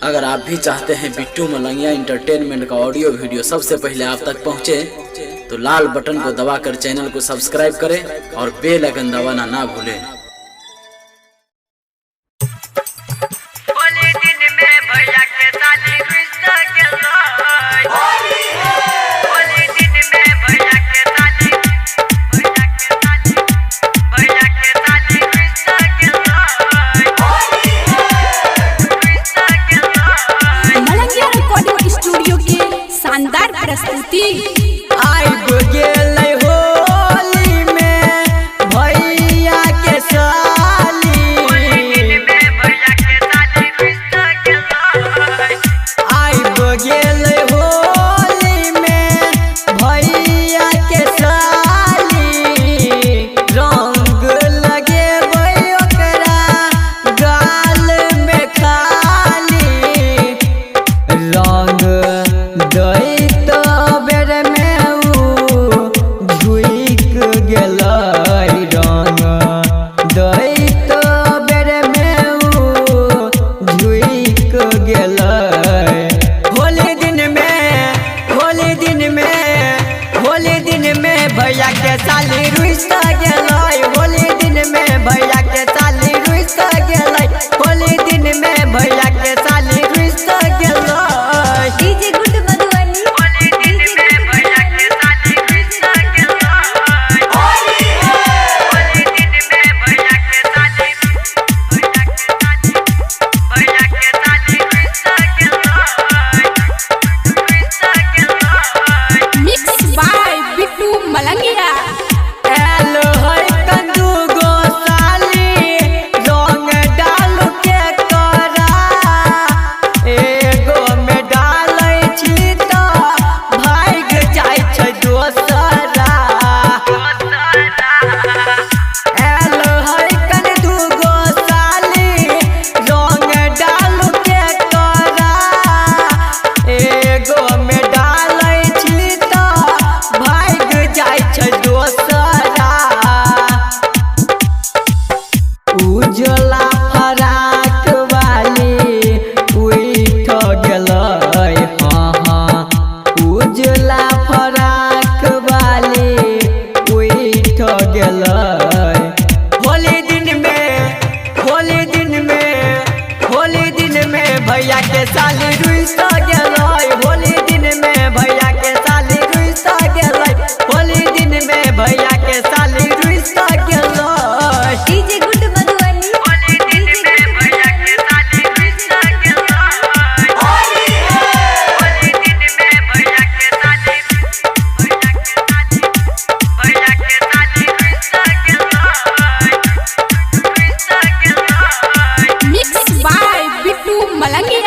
अगर आप भी चाहते हैं बिट्टू मलंगिया इंटरटेनमेंट का ऑडियो वीडियो सबसे पहले आप तक पहुंचे, तो लाल बटन को दबाकर चैनल को सब्सक्राइब करें और बेल आइकन दबाना ना भूलें। शानदार प्रस्तुति आइब गेलै होली में भैया के साली, आइब गेलै होली में भैया के साली, रंग लगेबै ओकरा गाल में खाली, रंग दैत बेर में उ झुइक गेलै, रंग दैत बेर में उ झुइक गेलै। होली दिन में भैया के साली रुइस गेलै, होली दिन में भैया के साली रुइस गेलै, होली दिन में भैया के साली रुइस गेलै। DJ good Madhubani mix by Bittu Malangiya. एलो है कंदू गो साली रंग डाल के करा, एगो में डालै छी तो भाग जाइ छै दोसरा। एलो है कंदू गो साली रंग डाल के करा, एगो में डालै छी तो भाग जाइ छै दोसरा। उजला फराक वाली उठ गेलै, हाँ हाँ उजला फराक वाली उठ गेलै। होली दिन में भैया के साली रुइस गेलै, होली दिन में भैया के साली रुइस गेलै, होली दिन में भैया के साली रुइस गेलै। DJ good Madhubani mix by Bittu Malangia.